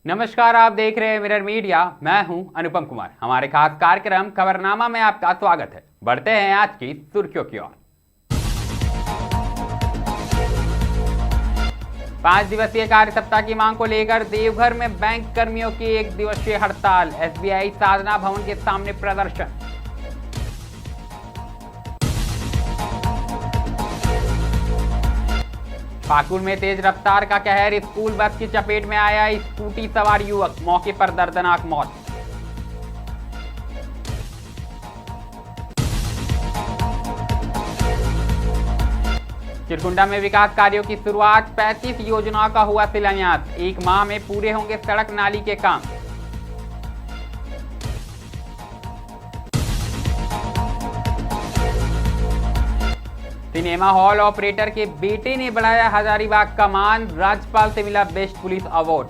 नमस्कार, आप देख रहे हैं मिरर मीडिया। मैं हूं अनुपम कुमार। हमारे खास कार्यक्रम खबरनामा में आपका स्वागत है। बढ़ते हैं आज की सुर्खियों की ओर। 5 दिवसीय कार्य सप्ताह की मांग को लेकर देवघर में बैंक कर्मियों की 1 दिवसीय हड़ताल। एसबीआई साधना भवन के सामने प्रदर्शन। पाकुड़ में तेज रफ्तार का कहर, स्कूल बस की चपेट में आया स्कूटी सवार युवक, मौके पर दर्दनाक मौत। चिरकुंडा में विकास कार्यों की शुरुआत, 35 योजनाओं का हुआ शिलान्यास। 1 माह में पूरे होंगे सड़क नाली के काम। सिनेमा हॉल ऑपरेटर के बेटे ने बढ़ाया हजारीबाग का मान, राज्यपाल से मिला बेस्ट पुलिस अवार्ड।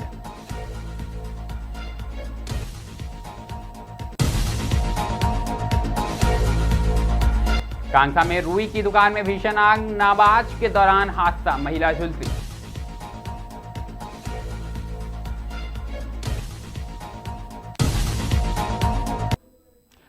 कांसा में रुई की दुकान में भीषण आग, नाबाज के दौरान हादसा, महिला झुलसी।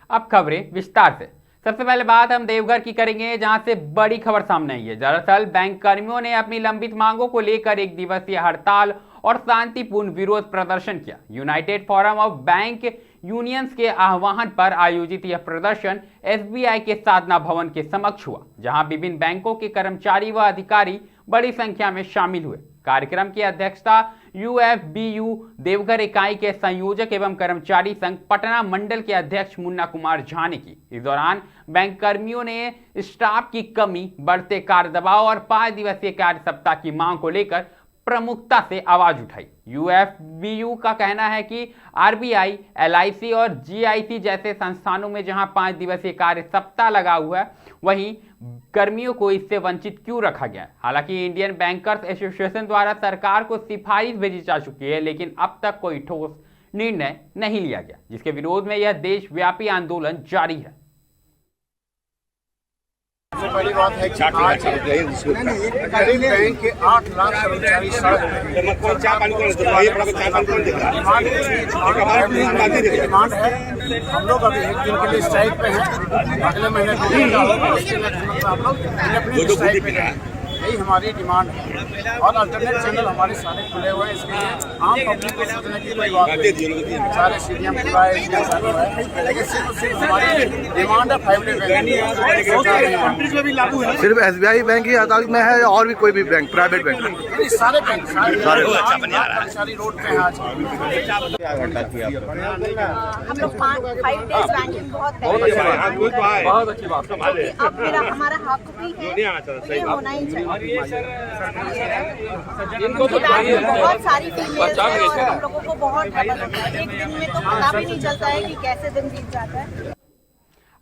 अब खबरें विस्तार से। सबसे पहले बात हम देवघर की करेंगे, जहां से बड़ी खबर सामने आई है। दरअसल बैंक कर्मियों ने अपनी लंबित मांगों को लेकर 1 दिवसीय हड़ताल और शांतिपूर्ण विरोध प्रदर्शन किया। United forum of bank unions के आह्वान पर आयोजित यह प्रदर्शन एसबीआई के साधना भवन के समक्ष हुआ, जहां विभिन्न बैंकों के कर्मचारी व अधिकारी बड़ी संख्या में शामिल हुए। कार्यक्रम की अध्यक्षता यूएफबीयू देवघर इकाई के संयोजक एवं कर्मचारी संघ पटना मंडल के अध्यक्ष मुन्ना कुमार झा ने की। इस दौरान बैंक कर्मियों ने स्टाफ की कमी, बढ़ते कार्य दबाव और 5 दिवसीय कार्य सप्ताह की मांग को लेकर प्रमुखता से आवाज उठाई। यूएफबीयू का कहना है कि आरबीआई, एलआईसी और जीआईसी जैसे संस्थानों में जहां 5 दिवसीय कार्य सप्ताह लगा हुआ है, वहीं कर्मियों को इससे वंचित क्यों रखा गया है। हालांकि इंडियन बैंकर्स एसोसिएशन द्वारा सरकार को सिफारिश भेजी जा चुकी है, लेकिन अब तक कोई ठोस निर्णय नहीं लिया गया, जिसके विरोध में यह देशव्यापी आंदोलन जारी है। सबसे पहली बात है कि आज करीब बैंक के 8 लाख कर्मचारी सड़क डिमांड है। हम लोग अभी 1 दिन के लिए स्ट्राइक पे हैं। अगले महीने हम लोग अपनी स्ट्राइक पे हैं। यही हमारी डिमांड है और अल्टरनेट चैनल हमारे सारे खुले हुए हैं। इसके लिए आम पब्लिक को सोचने की कोई बात नहीं। सारे सीडीएम खुला है, लेकिन सिर्फ हमारी डिमांड है 5 डे बैंक। सिर्फ एसबीआई बैंक ही हड़ताल में है और भी कोई भी बैंक, प्राइवेट बैंक? सारे बैंक, सारे कर्मचारी रोड पे हैं आज। हम लोग 5 डेज बैंकिंग बहुत अच्छी बात, अब मेरा हमारा हक भी है, ये होना ही चाहिए। बहुत सारी फीमेल्स हैं और हम लोगों को बहुत ट्रबल होता है। 1 दिन में तो पता भी नहीं चलता है कि कैसे दिन बीत जाता है।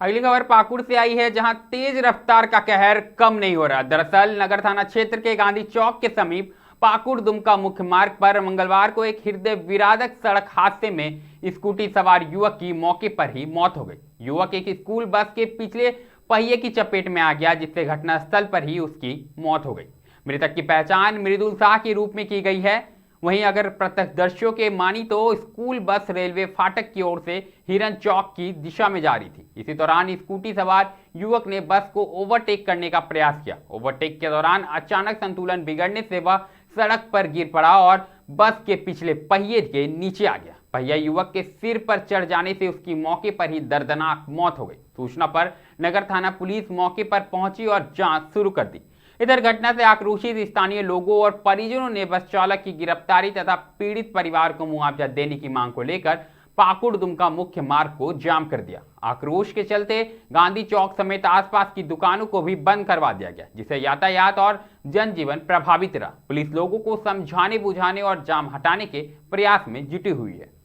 अगली खबर पाकुड़ से आई है, जहां तेज रफ्तार का कहर कम नहीं हो रहा। दरअसल नगर थाना क्षेत्र के गांधी चौक के समीप पाकुड़ दुमका मुख्य मार्ग पर मंगलवार को एक हृदय विदारक सड़क हादसे में स्कूटी सवार युवक की मौके पर ही मौत हो गई। युवक एक स्कूल बस के पिछले पहिए की चपेट में आ गया, जिससे घटनास्थल पर ही उसकी मौत हो गई। मृतक की पहचान मृदुल शाह के रूप में की गई है। वहीं अगर प्रत्यक्षदर्शियों के मानी तो स्कूल बस रेलवे फाटक की ओर से हिरन चौक की दिशा में जा रही थी। इसी दौरान स्कूटी सवार युवक ने बस को ओवरटेक करने का प्रयास किया। ओवरटेक के दौरान अचानक संतुलन बिगड़ने से वह सड़क पर गिर पड़ा और बस के पिछले पहिए के नीचे आ गया। पहिया युवक के सिर पर चढ़ जाने से उसकी मौके पर ही दर्दनाक मौत हो गई। सूचना पर नगर थाना पुलिस मौके पर पहुंची और जांच शुरू कर दी। इधर घटना से आक्रोशित स्थानीय लोगों और परिजनों ने बस चालक की गिरफ्तारी तथा पीड़ित परिवार को मुआवजा देने की मांग को लेकर पाकुड़ दुमका मुख्य मार्ग को जाम कर दिया। आक्रोश के चलते गांधी चौक समेत आसपास की दुकानों को भी बंद करवा दिया गया, जिससे यातायात और जनजीवन प्रभावित रहा। पुलिस लोगों को समझाने बुझाने और जाम हटाने के प्रयास में जुटी हुई है।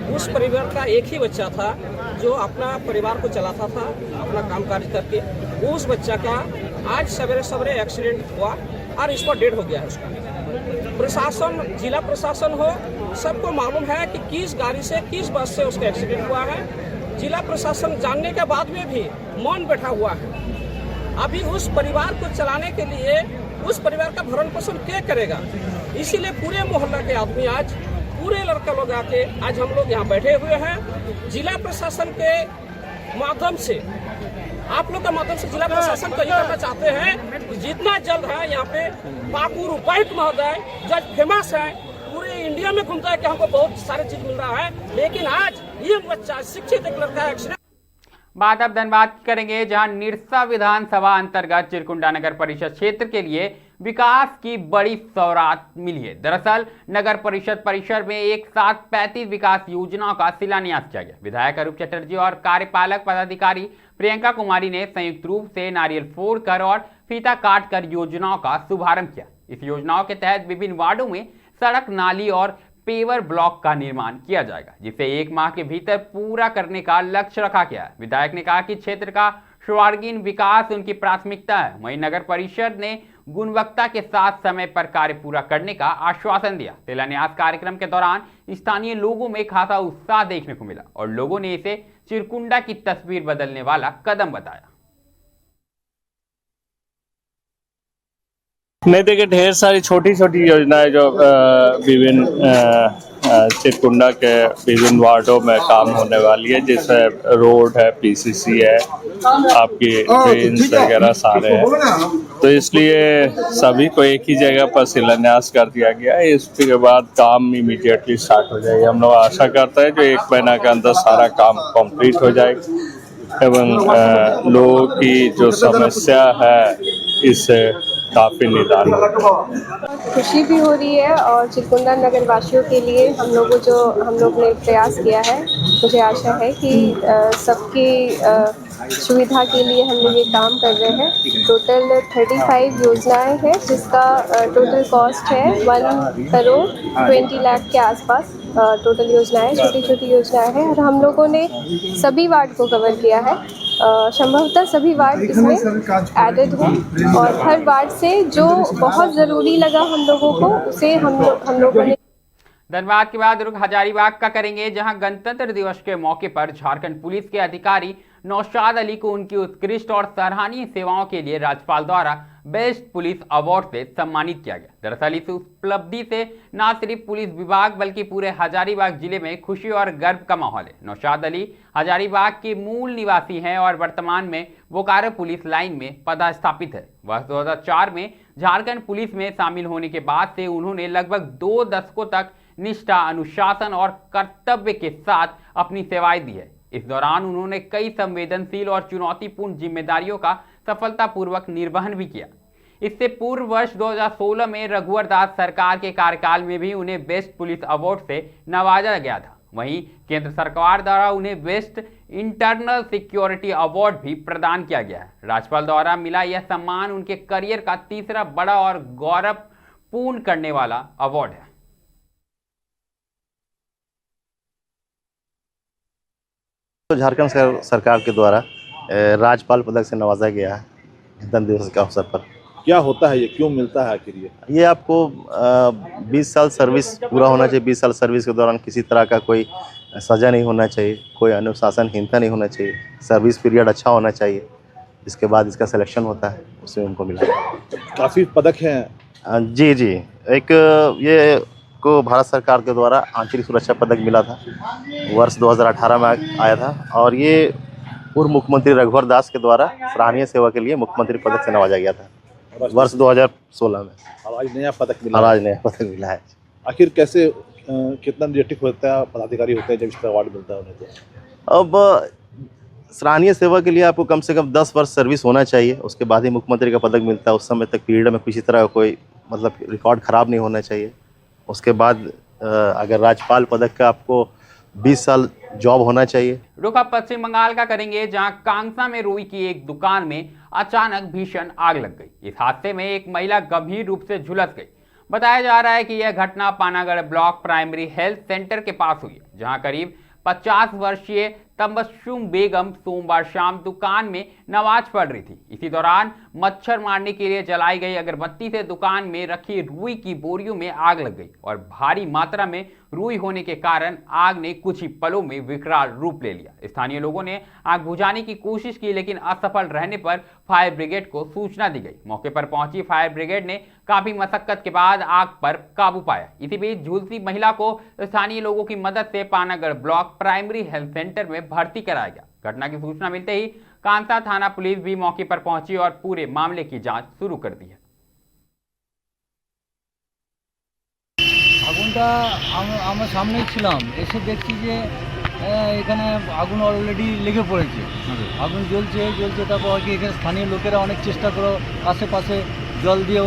उस परिवार का एक ही बच्चा था जो अपना परिवार को चलाता था, अपना कामकाज करके। उस बच्चा का आज सवेरे सवेरे एक्सीडेंट हुआ और इस पर डेड हो गया है उसका। प्रशासन, जिला प्रशासन हो, सबको मालूम है कि किस गाड़ी से, किस बस से उसका एक्सीडेंट हुआ है। जिला प्रशासन जानने के बाद में भी मौन बैठा हुआ है। अभी उस परिवार को चलाने के लिए उस परिवार का भरण पोषण क्या करेगा। इसीलिए पूरे मोहल्ला के आदमी आज पूरे लड़का लोग आके आज हम लोग यहाँ बैठे हुए हैं। जिला प्रशासन के माध्यम से, आप लोग के माध्यम से जिला प्रशासन को ये करना चाहते हैं कि जितना जल्द है यहाँ पे पाकुड़ उपायुक्त महोदय जज फेमस है, पूरे इंडिया में घूमता है कि हमको बहुत सारे चीज मिल रहा है, लेकिन आज ये बच्चा शिक्षित एक लड़का एक्सीडेंट। बात अब धनबाद की करेंगे, जहां निरसा विधानसभा अंतर्गत चिरकुंडा नगर परिषद क्षेत्र के लिए विकास की बड़ी सौगात मिली है। दरअसल नगर परिषद परिसर में एक साथ 35 विकास योजनाओं का शिलान्यास किया गया। विधायक अरूप चटर्जी और कार्यपालक पदाधिकारी प्रियंका कुमारी ने संयुक्त रूप से नारियल फोड़कर और फीता काटकर योजनाओं का शुभारंभ किया। इस योजनाओं के तहत विभिन्न वार्डों में सड़क, नाली और पेवर ब्लॉक का निर्माण किया जाएगा, जिसे 1 माह के भीतर पूरा करने का लक्ष्य रखा गया है। विधायक ने कहा कि क्षेत्र का सर्वांगीण विकास उनकी प्राथमिकता है। वहीं नगर परिषद ने गुणवत्ता के साथ समय पर कार्य पूरा करने का आश्वासन दिया। शिलान्यास कार्यक्रम के दौरान स्थानीय लोगों में खासा उत्साह देखने को मिला और लोगों ने इसे चिरकुंडा की तस्वीर बदलने वाला कदम बताया। नहीं, देखिए ढेर सारी छोटी छोटी योजनाएं जो विभिन्न चिरकुंडा के विभिन्न वार्डों में काम होने वाली है, जैसे रोड है, पीसीसी है, आपकी ड्रेन्स वगैरह सारे हैं। तो इसलिए सभी को एक ही जगह पर शिलान्यास कर दिया गया है। इसके बाद काम इमीडिएटली स्टार्ट हो जाएगा। हम लोग आशा करते हैं जो 1 महीना के अंदर सारा काम कंप्लीट हो जाएगा एवं लोगों की जो समस्या है इससे काफी निदान खुशी भी हो रही है और चिरकुंडा नगर वासियों के लिए हम लोग ने प्रयास किया है। मुझे आशा है कि सबकी सुविधा के लिए हम लोग ये काम कर रहे हैं। टोटल 35 योजनाएं हैं, जिसका टोटल कॉस्ट है 1 करोड़ 20 लाख के आसपास। टोटल योजनाएं छोटी छोटी योजनाएं हैं और हम लोगों ने सभी वार्ड को कवर किया है। संभवतः सभी वार्ड इसमें एडेड हैं और हर वार्ड से जो बहुत ज़रूरी लगा हम लोगों को उसे हम लोगों ने। धनबाद के बाद रुख हजारीबाग का करेंगे, जहां गणतंत्र दिवस के मौके पर झारखंड पुलिस के अधिकारी नौशाद अली को उनकी उत्कृष्ट और सराहनीय सेवाओं के लिए राज्यपाल द्वारा बेस्ट पुलिस अवार्ड से सम्मानित किया गया। दरअसल इस उपलब्धि से न सिर्फ पुलिस विभाग बल्कि पूरे हजारीबाग जिले में खुशी और गर्व का माहौल है। नौशाद अली हजारीबाग के मूल निवासी हैं और वर्तमान में बोकारो पुलिस लाइन में पदस्थापित है। वह 2004 में झारखंड पुलिस में शामिल होने के बाद से उन्होंने लगभग 2 दशकों तक निष्ठा, अनुशासन और कर्तव्य के साथ अपनी सेवाएं दी है। इस दौरान उन्होंने कई संवेदनशील और चुनौतीपूर्ण जिम्मेदारियों का सफलतापूर्वक निर्वहन भी किया। इससे पूर्व वर्ष 2016 में रघुवर दास सरकार के कार्यकाल में भी उन्हें बेस्ट पुलिस अवार्ड से नवाजा गया था। वहीं केंद्र सरकार द्वारा उन्हें बेस्ट इंटरनल सिक्योरिटी अवार्ड भी प्रदान किया गया है। राज्यपाल द्वारा मिला यह सम्मान उनके करियर का तीसरा बड़ा और गौरवपूर्ण करने वाला अवार्ड है। तो झारखंड सरकार के द्वारा राज्यपाल पदक से नवाजा गया है गणतंत्र दिवस के अवसर पर। क्या होता है ये, क्यों मिलता है आखिर ये आपको 20 साल सर्विस पूरा होना चाहिए। 20 साल सर्विस के दौरान किसी तरह का कोई सजा नहीं होना चाहिए, कोई अनुशासनहीनता नहीं होना चाहिए, सर्विस पीरियड अच्छा होना चाहिए। इसके बाद इसका सिलेक्शन होता है, उसमें उनको मिला। काफ़ी पदक हैं। जी, एक ये को भारत सरकार के द्वारा आंतरिक सुरक्षा पदक मिला था, वर्ष 2018 में आया था और ये पूर्व मुख्यमंत्री रघुवर दास के द्वारा सराहनीय सेवा के लिए मुख्यमंत्री पदक से नवाजा गया था वर्ष 2016 में। आज नया पदक मिला है। आखिर कैसे कितना नियटिक होता है, पदाधिकारी होते हैं जब इसका अवार्ड मिलता है उन्हें? तो अब सराहनीय सेवा के लिए आपको कम से कम 10 वर्ष सर्विस होना चाहिए, उसके बाद ही मुख्यमंत्री का पदक मिलता है। उस समय तक पीरियड में किसी तरह का कोई रिकॉर्ड खराब नहीं होना चाहिए। उसके बाद अगर राज्यपाल पदक का आपको 20 साल जॉब होना चाहिए। रुख अब पश्चिम बंगाल का करेंगे, जहां कांगसा में रुई की एक दुकान में अचानक भीषण आग लग गई। इस हादसे में एक महिला गंभीर रूप से झुलस गई। बताया जा रहा है कि यह घटना Panagarh block primary health centre के पास हुई है, जहां करीब 50 वर्षीय तबस्सुम बेगम सोमवार शाम दुकान में नमाज पढ़ रही थी। इसी दौरान मच्छर मारने के लिए जलाई गई अगरबत्ती से दुकान में रखी रुई की बोरियों में आग लग गई और भारी मात्रा में रुई होने के कारण आग ने कुछ ही पलों में विकराल रूप ले लिया। स्थानीय लोगों ने आग बुझाने की कोशिश की, लेकिन असफल रहने पर फायर ब्रिगेड को सूचना दी गई। मौके पर पहुंची फायर ब्रिगेड ने काफी मशक्कत के बाद आग पर काबू पाया। इसी बीच झुलसी महिला को स्थानीय लोगों की मदद से Panagarh block primary health centre में भर्ती कराया गया। घटना की सूचना मिलते ही कांसा थाना पुलिस भी मौके पर पहुंची और पूरे मामले की जांच शुरू कर दी है। আগুনটা আমরা সামনেই ছিলাম, এসে দেখছি যে এখানে আগুন অলরেডি লেগে পড়েছে। আগুন জ্বলছে তারপর কি এখানে স্থানীয় লোকেরা অনেক চেষ্টা করে আশেপাশে জল দিয়ে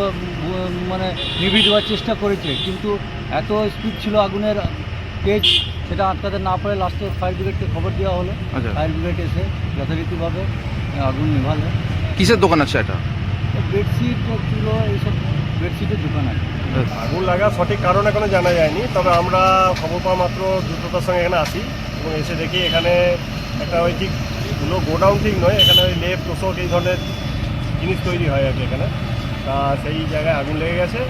মানে নিভিয়ে দেওয়ার চেষ্টা করেছে, কিন্তু এত স্পিড ছিল আগুনের তেজ, সেটা আটকাতে না পারে লাস্টে ফায়ার ব্রিগেডকে খবর দেওয়া হলো। ফায়ার ব্রিগেড এসে যথারীতিভাবে আগুন নিভালো। কিসের দোকান আছে এটা? বেডশিট ছিল, এইসব বেডশিটের দোকান আছে। আগুন লাগা সঠিক কারণ এখনো জানা যায়নি, তবে আমরা খবর পাওয়া মাত্র দ্রুততার সঙ্গে এখানে আসি এবং এসে দেখি এখানে একটা ওই ঠিক গোডাউন ঠিক নয়, এখানে ওই লেপ তোষক এই ধরনের জিনিস তৈরি হয় আর কি এখানে, তা সেই জায়গায় আগুন লেগে গেছে।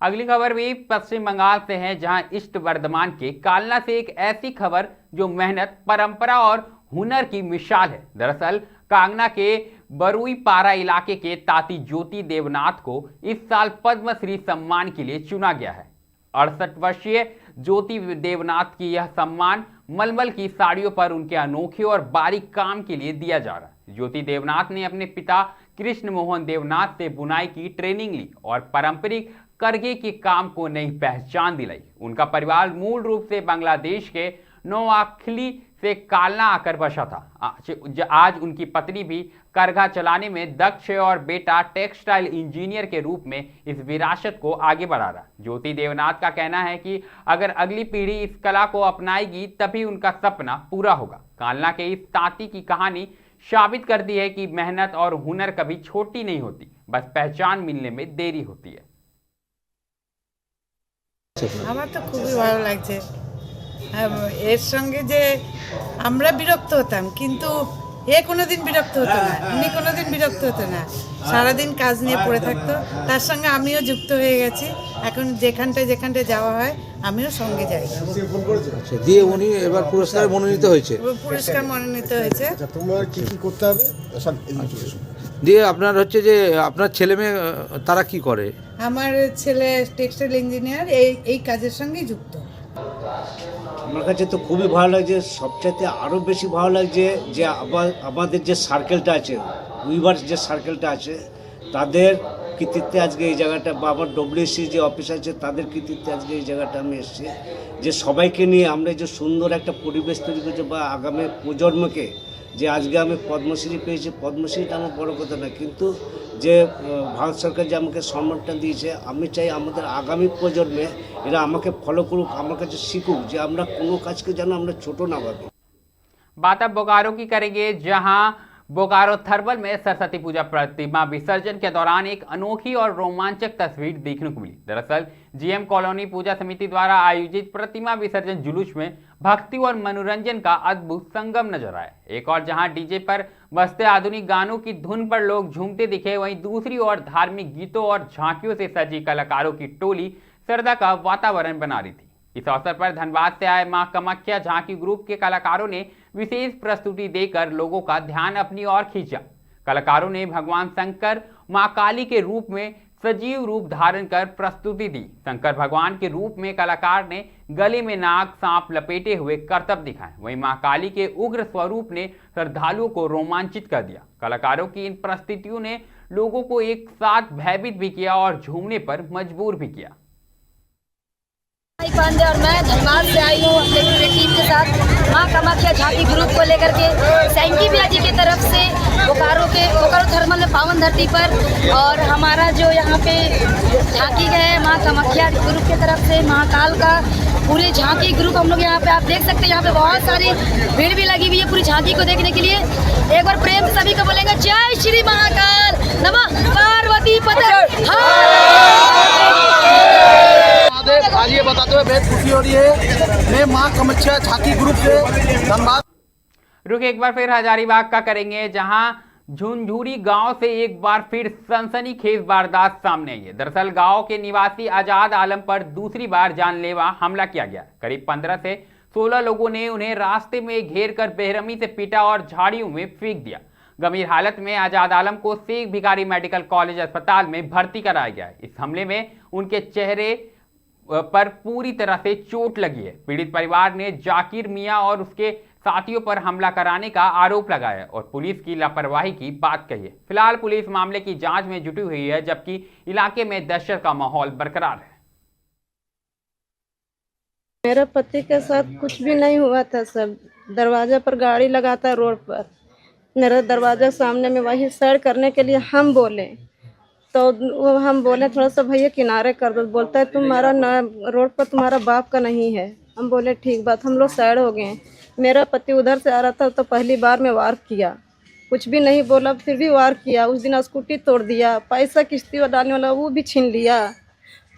अगली खबर भी पश्चिम बंगाल से है, जहां ईस्ट वर्धमान के कालना से एक ऐसी खबर जो मेहनत, परंपरा और हुनर की मिसाल है। दरअसल कांगना के बरुईपारा इलाके के ताती ज्योति देवनाथ को इस साल पद्मश्री सम्मान के लिए चुना गया है। 68 वर्षीय ज्योति देवनाथ की यह सम्मान मलमल की साड़ियों पर उनके अनोखे और बारीक काम के लिए दिया जा रहा है। ज्योति देवनाथ ने अपने पिता कृष्ण मोहन देवनाथ से बुनाई की ट्रेनिंग ली और पारंपरिक करघे के काम को नई पहचान दिलाई। उनका परिवार मूल रूप से बांग्लादेश के नोआखली से कालना आकर बसा था। आज उनकी पत्नी भी करघा चलाने में दक्ष है और बेटा टेक्सटाइल इंजीनियर के रूप में इस विरासत को आगे बढ़ा रहा। ज्योति देवनाथ का कहना है कि अगर अगली पीढ़ी इस कला को अपनाएगी तभी उनका सपना पूरा होगा। कालना के इस तांती की कहानी साबित करती है कि मेहनत और हुनर कभी छोटी नहीं होती, बस पहचान मिलने में देरी होती है। আমার তো খুবই ভালো লাগছে। এর সঙ্গে যে আমরা বিরক্ত হতাম, কিন্তু এ কোনোদিন বিরক্ত হতো না, উনি কোনোদিন বিরক্ত হতো না, সারাদিন কাজ নিয়ে পড়ে থাকতো। তার সঙ্গে আমিও যুক্ত হয়ে গেছি, এখন যেখানটায় যাওয়া হয় আমিও সঙ্গে যাই। দিয়ে উনি এবার পুরস্কার মনোনীত হয়েছে। তোমার কি করতে হবে দিয়ে আপনার হচ্ছে যে আপনার ছেলে মেয়ে তারা কি করে? আমার ছেলে টেক্সটাইল ইঞ্জিনিয়ার, এই কাজের সঙ্গেই যুক্ত। আমার কাছে তো খুবই ভালো লাগছে, সবচাইতে আরও বেশি ভালো লাগছে যে আমাদের যে সার্কেলটা আছে, উইভার্স যে সার্কেলটা আছে, তাদের কৃতিত্বে আজকে এই জায়গাটা, বা আমার ডব্লিউসি যে অফিস আছে তাদের কৃতিত্বে আজকে এই জায়গাটা আমি এসেছি, যে সবাইকে নিয়ে আমরা যে সুন্দর একটা পরিবেশ তৈরি করছি, বা আগামী প্রজন্মকে যে আজকে আমি পদ্মশ্রী পেয়েছি, পদ্মশ্রীটা আমার বড় কথা না, কিন্তু যে ভারত সরকার যে আমাকে সম্মানটা দিয়েছে, আমি চাই আমাদের আগামী প্রজন্মে এরা আমাকে ফলো করুক, আমার কাছে শিখুক যে আমরা কোনো কাজকে যেন আমরা ছোট না ভাবি। बात अब बोकारो की करेंगे, जहां बोकारो थर्बल में सरस्वती पूजा प्रतिमा विसर्जन के दौरान एक अनोखी और रोमांचक तस्वीर देखने को मिली। दरअसल जीएम कॉलोनी पूजा समिति द्वारा आयोजित प्रतिमा विसर्जन जुलूस में भक्ति और मनोरंजन का अद्भुत संगम नजर आया। एक और जहां डीजे पर बजते आधुनिक गानों की धुन पर लोग झूमते दिखे, वहीं दूसरी ओर धार्मिक गीतों और झांकियों से सजी कलाकारों की टोली श्रद्धा का वातावरण बना रही थी। इस अवसर पर धनबाद से आए मां कामाख्या झांकी ग्रुप के कलाकारों ने विशेष प्रस्तुति देकर लोगों का ध्यान अपनी ओर खींचा। कलाकारों ने भगवान शंकर मां काली के रूप में सजीव रूप धारण कर प्रस्तुति दी। शंकर भगवान के रूप में कलाकार ने गले में नाग सांप लपेटे हुए करतब दिखाए, वहीं मां काली के उग्र स्वरूप ने श्रद्धालुओं को रोमांचित कर दिया। कलाकारों की इन प्रस्तुतियों ने लोगों को एक साथ भयभीत भी किया और झूमने पर मजबूर भी किया। पांडे और मैं धनबाद से आई हूँ अपने पूरे टीम के साथ मां कामाख्या झांकी ग्रुप को लेकर के सैंकी भैया जी की तरफ से बोकारो थर्मल में पावन धरती पर, और हमारा जो यहाँ पे झांकी गए मां कामाख्या ग्रुप की तरफ से महाकाल का पूरे झांकी ग्रुप हम लोग यहाँ पे आप देख सकते हैं। यहाँ पे बहुत सारी भीड़ भी लगी हुई है पूरी झांकी को देखने के लिए। एक बार प्रेम से सभी को बोलेंगे जय श्री महाकाल, नमः पार्वती पते। आज ये बताते हुए बेहद खुशी हो रही है, मैं मां कामाख्या झांकी ग्रुप से धनबाद। रुक एक बार फिर हजारीबाग का करेंगे, जहां झुंझुरी गांव से एक बार फिर सनसनीखेज वारदात सामने आई है। दरअसल गांव के निवासी आजाद आलम पर दूसरी बार जानलेवा हमला किया गया। करीब 15 से 16 लोगों ने उन्हें रास्ते में घेर कर बेरहमी से पीटा और झाड़ियों में फेंक दिया। गंभीर हालत में आजाद आलम को शेख भिखारी मेडिकल कॉलेज अस्पताल में भर्ती कराया गया है। इस हमले में उनके चेहरे पर पूरी तरह से चोट लगी है। पीड़ित परिवार ने जाकिर मियां और उसके साथियों पर हमला कराने का आरोप लगाया और पुलिस की लापरवाही की बात कही है। फिलहाल पुलिस मामले की जांच में जुटी हुई है, जबकि इलाके में दहशत का माहौल बरकरार है। मेरे पति के साथ कुछ भी नहीं हुआ था सर। दरवाजे पर गाड़ी लगाता रोड पर, मेरे दरवाजे सामने में वही सैर करने के लिए हम बोले तो वो हम बोले थोड़ा सा भैया किनारे कर दो। बोलता है तुम्हारा रोड पर तुम्हारा बाप का नहीं है। हम बोले ठीक बात, हम लोग साइड हो गए। मेरा पति उधर से आ रहा था तो पहली बार में वार किया, कुछ भी नहीं बोला, फिर भी वार किया। उस दिन स्कूटी तोड़ दिया, पैसा किश्ती डालने वाला वो भी छीन लिया।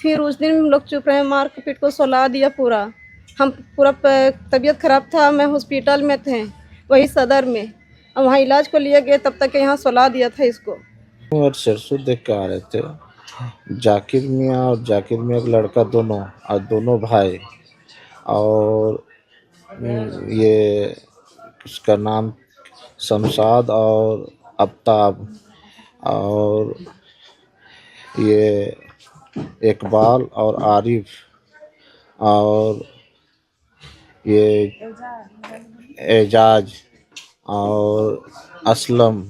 फिर उस दिन हम लोग चुप रहे, मार के पीट को सुला दिया पूरा। हम पूरा तबीयत खराब था, मैं हॉस्पिटल में थे वही सदर में, और वहाँ इलाज को लिए गए, तब तक यहाँ सुला दिया था इसको। और सरसों देख के आ रहे थे, जाकिर मियाँ और जाकिर मियाँ का लड़का दोनों और दोनों भाई, और ये उसका नाम शमशाद और अफ्ताब, और ये इकबाल और आरिफ, और ये एजाज और असलम,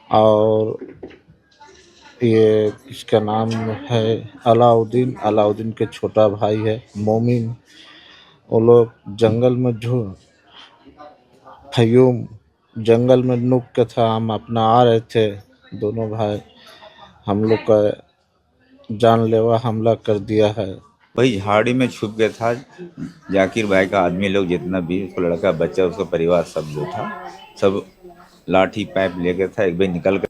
और ये इसका नाम है अलाउद्दीन। अलाउद्दीन के छोटा भाई है मोमिन। वो लोग जंगल में फयूम जंगल में नुक के था, हम अपना आ रहे थे दोनों भाई, हम लोग का जानलेवा हमला कर दिया है। वही झाड़ी में छुप गया था जाकिर भाई का आदमी लोग जितना भी, उसको लड़का बच्चा उसका परिवार सब जो था सब लाठी पाइप लेकर था, एक भाई निकल कर।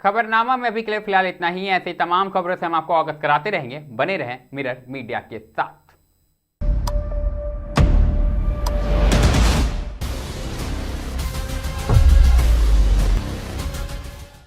खबरनामा में अभी के लिए फिलहाल इतना ही है। ऐसे तमाम खबरों से हम आपको अवगत कराते रहेंगे। बने रहें मिरर मीडिया के साथ।